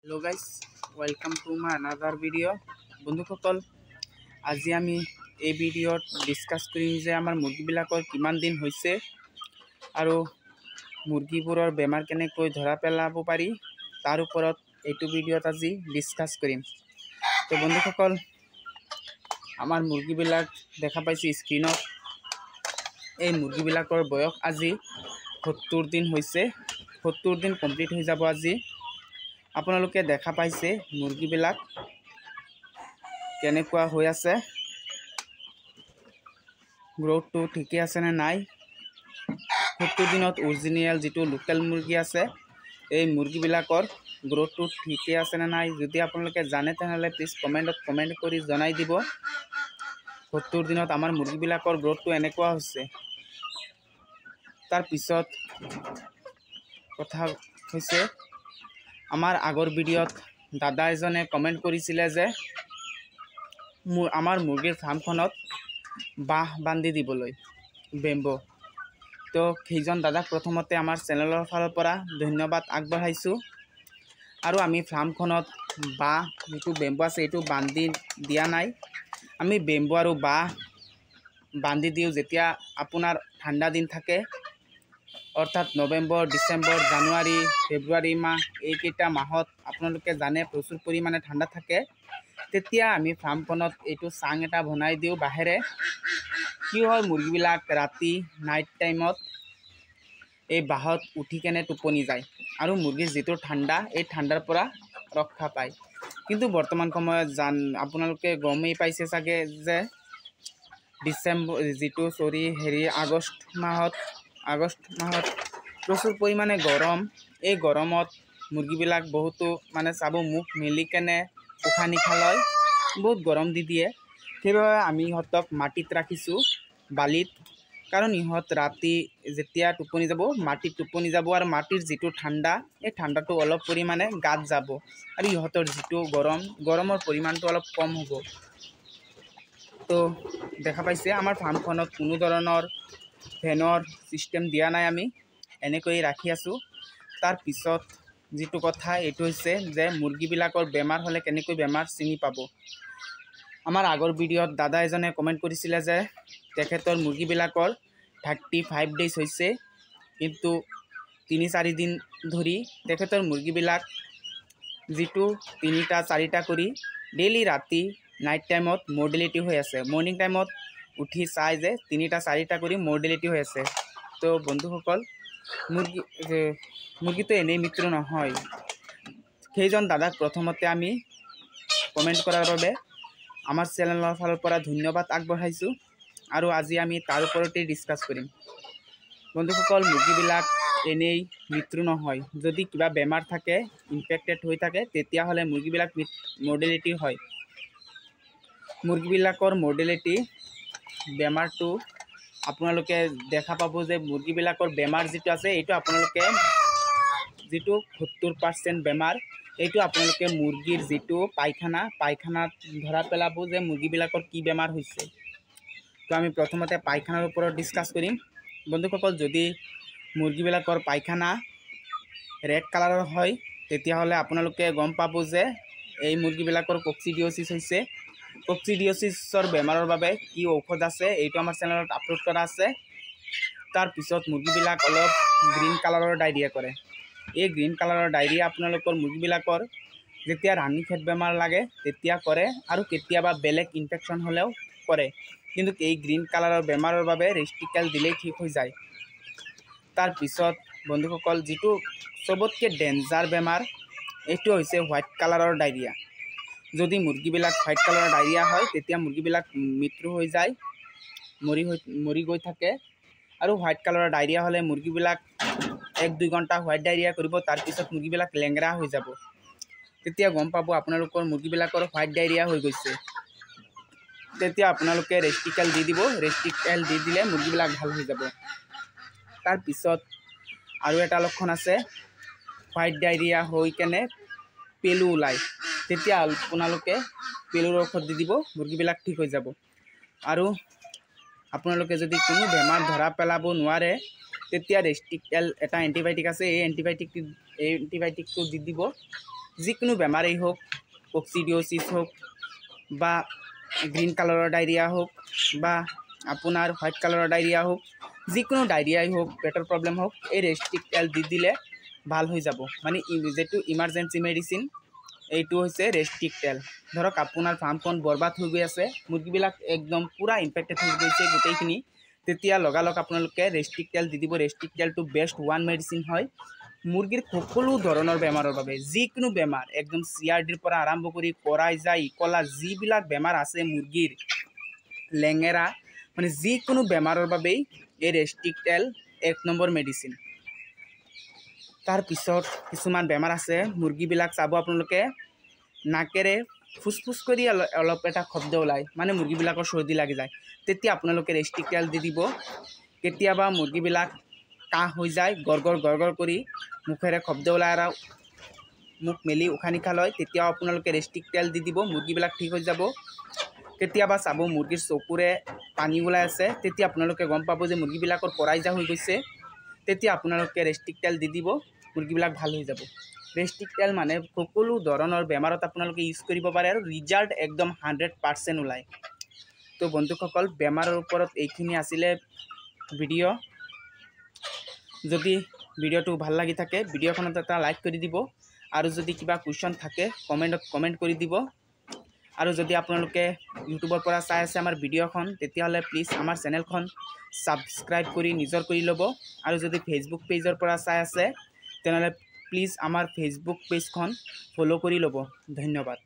Hello guys, welcome to my another video. বন্ধুসকল আজি আমি এই ভিডিঅ'ত ডিসকাস কৰিম যে আমাৰ মুৰ্গীবিলাকৰ কিমান দিন হৈছে আৰু মুৰ্গীবোৰৰ বেমাৰ কেনেকৈ ধৰা পেলাব পাৰি তাৰ ওপৰত এইটো ভিডিঅ'ত আজি ডিসকাস কৰিম। তো বন্ধুসকল আমাৰ মুৰ্গীবিলাক দেখা পাইছে স্ক্ৰীনত। এই মুৰ্গীবিলাকৰ বয়স আজি 70 দিন হৈছে। 70 দিন কমপ্লিট হৈ যাব আজি। আপোনালোকে দেখা পাইছে মুৰ্গীবিলাক কেনেকুৱা হৈ আছে, গ্ৰোথটো ঠিকে আছে নে নাই। 70 দিনত অৰিজিনেল যিটো লোকেল মুৰ্গী আছে এই মুৰ্গীবিলাকৰ গ্ৰোথটো ঠিকে আছে নে নাই। যদি আপোনালোকে জানে তেনেহ'লে প্লিজ কমেণ্ট কৰি জনাই দিব। 70 দিনত আমাৰ মুৰ্গীবিলাকৰ গ্ৰোথটো এনেকুৱা হৈছে। তাৰ পিছত কথা হৈছে আমাৰ আগৰ ভিডিঅ'ত দাদা এজনে কমেণ্ট কৰিছিলে যে আমাৰ মুৰ্গীৰ ফাৰ্মখনত বাঁহ বান্ধি দিবলৈ বেম্বো। তো সেইজন দাদাক প্ৰথমতে আমাৰ চেনেলৰ ফালৰ পৰা ধন্যবাদ আগবঢ়াইছোঁ। আৰু আমি ফাৰ্মখনত বাঁহ যিটো বেম্বো আছে এইটো বান্ধি দিয়া নাই। আমি বেম্বো আৰু বাঁহ বান্ধি দিওঁ যেতিয়া আপোনাৰ ঠাণ্ডা দিন থাকে, অৰ্থাৎ নৱেম্বৰ, ডিচেম্বৰ, জানুৱাৰী, ফেব্ৰুৱাৰী মাহ, এইকেইটা মাহত আপোনালোকে জানে প্ৰচুৰ পৰিমাণে ঠাণ্ডা থাকে। তেতিয়া আমি ফাৰ্মখনত এইটো চাং এটা বনাই দিওঁ বাঁহেৰে। কি হয়, মুৰ্গীবিলাক ৰাতি নাইট টাইমত এই বাঁহত উঠি কেনে টোপনি যায় আৰু মুৰ্গীৰ যিটো ঠাণ্ডা এই ঠাণ্ডাৰ পৰা ৰক্ষা পায়। কিন্তু বৰ্তমান সময়ত আপোনালোকে গমেই পাইছে চাগে যে আগষ্ট মাহত প্ৰচুৰ পৰিমাণে গৰম। এই গৰমত মুৰ্গীবিলাক বহুতো চাব মুখ মেলি কেনে উশাহ নিশাহ লয়, বহুত গৰম দি দিয়ে। সেইবাবে আমি ইহঁতক মাটিত ৰাখিছোঁ, বালিত। কাৰণ ইহঁত ৰাতি যেতিয়া টোপনি যাব মাটিত টোপনি যাব আৰু মাটিৰ যিটো ঠাণ্ডা এই ঠাণ্ডাটো অলপ পৰিমাণে গাত যাব আৰু ইহঁতৰ যিটো গৰমৰ পৰিমাণটো অলপ কম হ'ব। তো দেখা পাইছে আমাৰ ফাৰ্মখনত কোনো ধৰণৰ ফেনৰ চিষ্টেম দিয়া নাই, আমি এনেকৈ ৰাখি আছোঁ। তাৰ পিছত যিটো কথা এইটো হৈছে যে মুৰ্গীবিলাকৰ বেমাৰ হ'লে কেনেকৈ বেমাৰ চিনি পাব। আমাৰ আগৰ ভিডিঅ'ত দাদা এজনে কমেণ্ট কৰিছিলে যে তেখেতৰ মুৰ্গীবিলাকৰ 35 ডেইজ হৈছে, কিন্তু 3-4 দিন ধৰি তেখেতৰ মুৰ্গীবিলাক যিটো 3-4টা কৰি ডেইলি ৰাতি নাইট টাইমত মৰ্টেলিটি হৈ আছে। মৰ্নিং টাইমত উঠি চাই যে 3-4টা কৰি মৰ্টেলিটি হৈ আছে। তো বন্ধুসকল মুৰ্গীটো এনেই মৃত্যু নহয়। সেইজন দাদাক প্ৰথমতে আমি কমেণ্ট কৰাৰ বাবে আমাৰ চেনেলৰ ফালৰ পৰা ধন্যবাদ আগবঢ়াইছোঁ। আৰু আজি আমি তাৰ ওপৰতে ডিছকাছ কৰিম। বন্ধুসকল মুৰ্গীবিলাক এনেই মৃত্যু নহয়। যদি কিবা বেমাৰ থাকে, ইনফেক্টেড হৈ থাকে, তেতিয়াহ'লে মুৰ্গীবিলাক মৰ্টেলিটি হয়। মুৰ্গীবিলাকৰ মৰ্টেলিটি বেমাৰটো আপোনালোকে দেখা পাব যে মুৰ্গীবিলাকৰ বেমাৰ যিটো আছে এইটো আপোনালোকে যিটো 70% বেমাৰ এইটো আপোনালোকে মুৰ্গীৰ যিটো পায়খানাত ধৰা পেলাব যে মুৰ্গীবিলাকৰ কি বেমাৰ হৈছে। তো আমি প্ৰথমতে পায়খানাৰ ওপৰত ডিছকাছ কৰিম। বন্ধুসকল যদি মুৰ্গীবিলাকৰ পায়খানা ৰেড কালাৰৰ হয় তেতিয়াহ'লে আপোনালোকে গম পাব যে এই মুৰ্গীবিলাকৰ কক্সিডিঅ'চিছ হৈছে। কক্সিডিঅ'চিছৰ বেমাৰৰ বাবে কি ঔষধ আছে এইটো আমাৰ চেনেলত আপলোড কৰা আছে। তাৰপিছত মুৰ্গীবিলাক অলপ গ্ৰীণ কালাৰৰ ডায়েৰিয়া কৰে। এই গ্ৰীণ কালাৰৰ ডায়েৰিয়া আপোনালোকৰ মুৰ্গীবিলাকৰ যেতিয়া ৰাণীখেত বেমাৰ লাগে তেতিয়া কৰে আৰু কেতিয়াবা বেলেগ ইনফেকশ্যন হ'লেও কৰে। কিন্তু এই গ্ৰীণ কালাৰৰ বেমাৰৰ বাবে ৰেষ্টিকেল দিলেই ঠিক হৈ যায়। তাৰপিছত বন্ধুসকল যিটো চবতকৈ ডেঞ্জাৰ বেমাৰ এইটো হৈছে হোৱাইট কালাৰৰ ডায়েৰিয়া। যদি মুৰ্গীবিলাক হোৱাইট কালাৰৰ ডায়েৰিয়া হয় তেতিয়া মুৰ্গীবিলাক মৃত্যু হৈ যায়, মৰি গৈ থাকে। আৰু হোৱাইট কালাৰৰ ডায়েৰিয়া হ'লে মুৰ্গীবিলাক 1-2 ঘণ্টা হোৱাইট ডায়েৰিয়া কৰিব, তাৰপিছত মুৰ্গীবিলাক লেংৰা হৈ যাব। তেতিয়া গম পাব আপোনালোকৰ মুৰ্গীবিলাকৰ হোৱাইট ডায়েৰিয়া হৈ গৈছে। তেতিয়া আপোনালোকে ৰেষ্টিকেল দি দিব। ৰেষ্টিকেল দি দিলে মুৰ্গীবিলাক ভাল হৈ যাব। তাৰপিছত আৰু এটা লক্ষণ আছে, হোৱাইট ডায়েৰিয়া হৈ কেনে পেলু ওলায়। তেতিয়া আপোনালোকে পেলুৰ ঔষধ দি দিব, মুৰ্গীবিলাক ঠিক হৈ যাব। আৰু আপোনালোকে যদি কোনো বেমাৰ ধৰা পেলাব নোৱাৰে তেতিয়া ৰেষ্টিকেল এটা এণ্টিবায়'টিক আছে, এই এণ্টিবায়'টিকটো দি দিব। যিকোনো বেমাৰেই হোক, কক্সিডিঅ'চিছ হোক বা গ্ৰীণ কালাৰৰ ডায়েৰিয়া হোক বা আপোনাৰ হোৱাইট কালাৰৰ ডায়েৰিয়া হোক, যিকোনো ডায়েৰিয়াই হোক, পেটৰ প্ৰব্লেম হোক, এই ৰেষ্টিক তেল দি দিলে ভাল হৈ যাব। মানে যিটো ইমাৰ্জেঞ্চি মেডিচিন এইটো হৈছে ৰেষ্টিক তেল। ধৰক আপোনাৰ ফাৰ্মখন বৰবাদ হৈ গৈ আছে, মুৰ্গীবিলাক একদম পূৰা ইনফেক্টেড হৈ গৈছে গোটেইখিনি, তেতিয়া লগালগ আপোনালোকে ৰেষ্টিক তেল দি দিব। ৰেষ্টিক তেলটো বেষ্ট ওৱান মেডিচিন হয় মুৰ্গীৰ সকলো ধৰণৰ বেমাৰৰ বাবে। যিকোনো বেমাৰ একদম CRDৰ পৰা আৰম্ভ কৰি কৰাই যায়, ইকলা যিবিলাক বেমাৰ আছে মুৰ্গীৰ, লেঙেৰা, মানে যিকোনো বেমাৰৰ বাবেই এই ৰেষ্টিক তেল 1 নম্বৰ মেডিচিন। তাৰপিছত কিছুমান বেমাৰ আছে, মুৰ্গীবিলাক চাব আপোনালোকে নাকেৰে ফুচফুচ কৰি অলপ এটা শব্দ ওলায়, মানে মুৰ্গীবিলাকৰ চৰ্দি লাগি যায়, তেতিয়া আপোনালোকে ৰেষ্টিক তেল দি দিব। কেতিয়াবা মুৰ্গীবিলাক কাহ হৈ যায়, গৰগৰ কৰি মুখেৰে শব্দ ওলাই আৰু মুখ মেলি উশাহ নিশাহ লয়, তেতিয়াও আপোনালোকে ৰেষ্টিক তেল দি দিব, মুৰ্গীবিলাক ঠিক হৈ যাব। কেতিয়াবা চাব মুৰ্গীৰ চকুৰে পানী ওলাই আছে, তেতিয়া আপোনালোকে গম পাব যে মুৰ্গীবিলাকৰ পৰাইজা হৈ গৈছে, তেতিয়া আপোনালোকে ৰেষ্টিক তেল দি দিব, মুৰ্গীবিলাক ভাল হৈ যাব। ৰেষ্টিক তেল মানে সকলো ধৰণৰ বেমাৰত আপোনালোকে ইউজ কৰিব পাৰে আৰু ৰিজাল্ট একদম 100% ওলায়। তো বন্ধুসকল, বেমাৰৰ ওপৰত এইখিনি আছিলে ভিডিঅ'। যদি ভিডিঅ'টো ভাল লাগি থাকে ভিডিঅ'খনত এটা লাইক কৰি দিব, আৰু যদি কিবা কুৱেশ্যন থাকে কমেণ্টত কমেণ্ট কৰি দিব। আৰু যদি আপোনালোকে ইউটিউবৰ পৰা চাই আছে আমাৰ ভিডিঅ'খন, তেতিয়াহ'লে প্লিজ আমাৰ চেনেলখন ছাবস্ক্ৰাইব কৰি নিজৰ কৰি ল'ব। আৰু যদি ফেচবুক পেজৰ পৰা চাই আছে তেনেহ'লে প্লিজ আমাৰ ফেচবুক পেজখন ফ'ল' কৰি ল'ব। ধন্যবাদ।